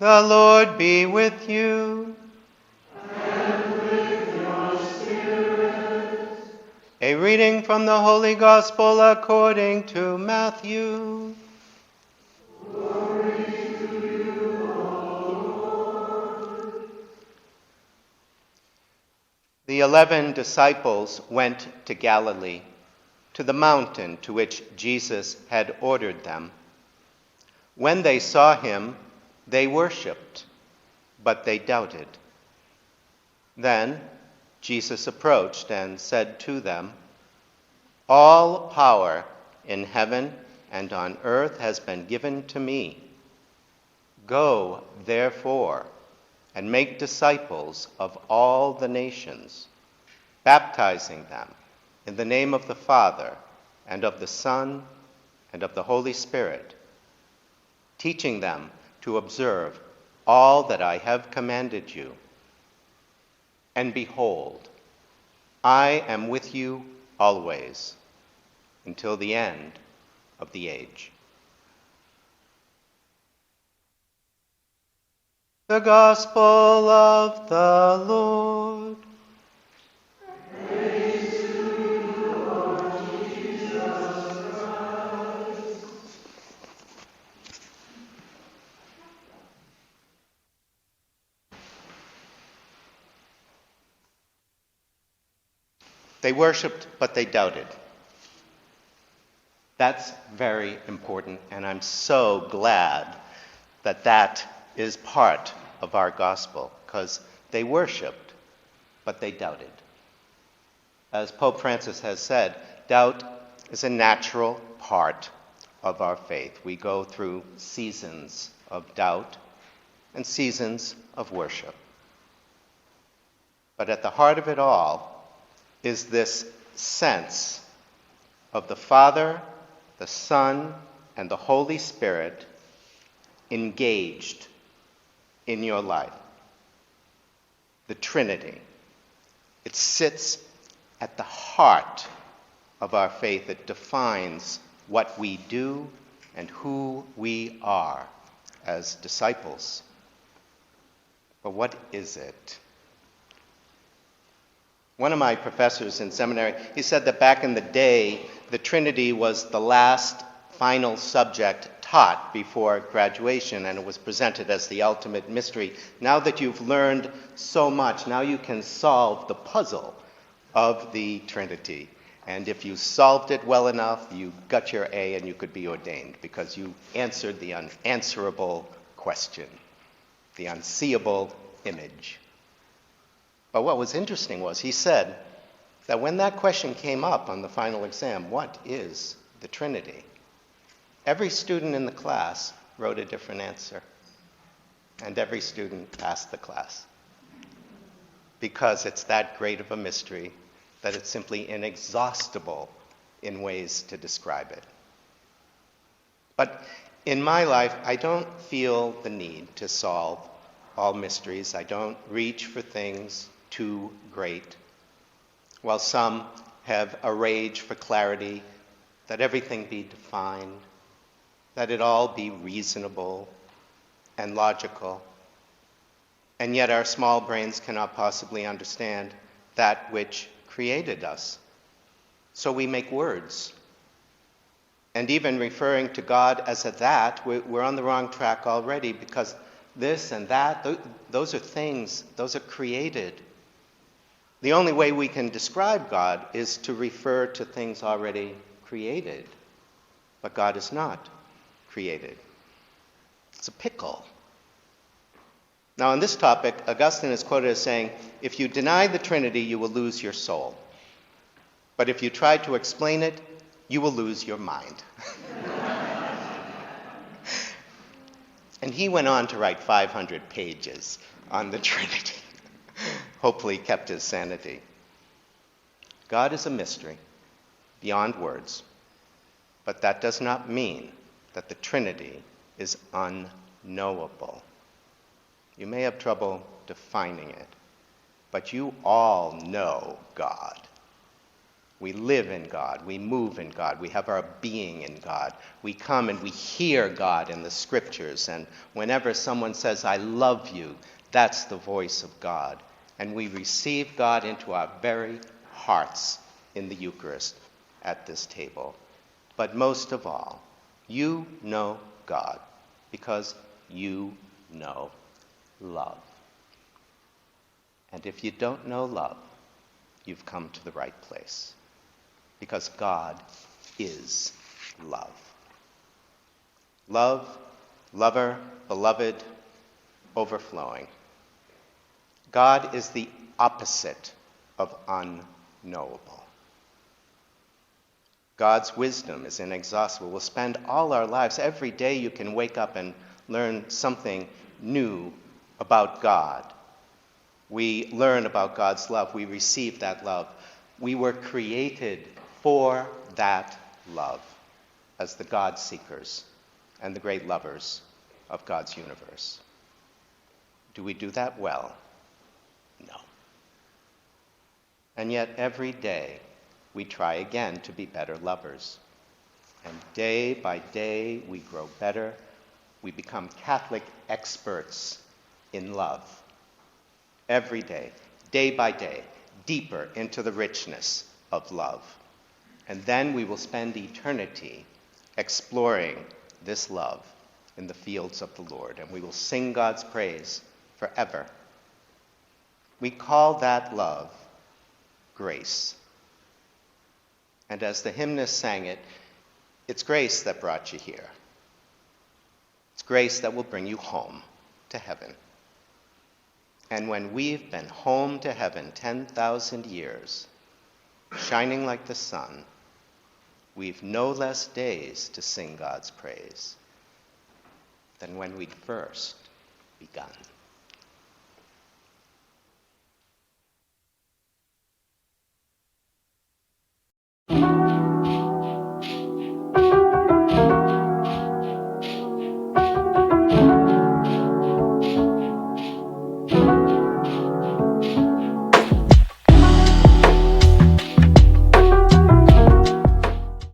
The Lord be with you. And with your spirit. A reading from the Holy Gospel according to Matthew. Glory to you, O Lord. The 11 disciples went to Galilee, to the mountain to which Jesus had ordered them. When they saw him, they worshipped, but they doubted. Then Jesus approached and said to them, "All power in heaven and on earth has been given to me. Go, therefore, and make disciples of all the nations, baptizing them in the name of the Father and of the Son and of the Holy Spirit, teaching them to observe all that I have commanded you. And behold, I am with you always, until the end of the age." The Gospel of the Lord. Praise to you, Lord Jesus Christ. They worshipped, but they doubted. That's very important, and I'm so glad that that is part of our gospel, because they worshipped, but they doubted. As Pope Francis has said, doubt is a natural part of our faith. We go through seasons of doubt and seasons of worship. But at the heart of it all is this sense of the Father, the Son, and the Holy Spirit engaged in your life. The Trinity. It sits at the heart of our faith. It defines what we do and who we are as disciples. But what is it? One of my professors in seminary, he said that back in the day, the Trinity was the last final subject taught before graduation, and it was presented as the ultimate mystery. Now that you've learned so much, now you can solve the puzzle of the Trinity. And if you solved it well enough, you got your A and you could be ordained because you answered the unanswerable question, the unseeable image. But what was interesting was he said that when that question came up on the final exam, what is the Trinity? Every student in the class wrote a different answer. And every student passed the class. Because it's that great of a mystery that it's simply inexhaustible in ways to describe it. But in my life, I don't feel the need to solve all mysteries. I don't reach for things too great. While some have a rage for clarity, that everything be defined, that it all be reasonable and logical. And yet our small brains cannot possibly understand that which created us. So we make words. And even referring to God as a that, we're on the wrong track already, because this and that, those are things, those are created. The only way we can describe God is to refer to things already created. But God is not created. It's a pickle. Now, on this topic, Augustine is quoted as saying, if you deny the Trinity, you will lose your soul. But if you try to explain it, you will lose your mind. And he went on to write 500 pages on the Trinity. Hopefully kept his sanity. God is a mystery beyond words, but that does not mean that the Trinity is unknowable. You may have trouble defining it, but you all know God. We live in God. We move in God. We have our being in God. We come and we hear God in the scriptures. And whenever someone says, I love you, that's the voice of God. And we receive God into our very hearts in the Eucharist at this table. But most of all, you know God because you know love. And if you don't know love, you've come to the right place. Because God is love. Love, lover, beloved, overflowing. God is the opposite of unknowable. God's wisdom is inexhaustible. We'll spend all our lives, every day you can wake up and learn something new about God. We learn about God's love. We receive that love. We were created for that love as the God seekers and the great lovers of God's universe. Do we do that well? No. And yet every day we try again to be better lovers. And day by day we grow better. We become Catholic experts in love. Every day by day, deeper into the richness of love. And then we will spend eternity exploring this love in the fields of the Lord, and we will sing God's praise forever. We call that love grace. And as the hymnist sang it, it's grace that brought you here. It's grace that will bring you home to heaven. And when we've been home to heaven 10,000 years, shining like the sun, we've no less days to sing God's praise than when we'd first begun.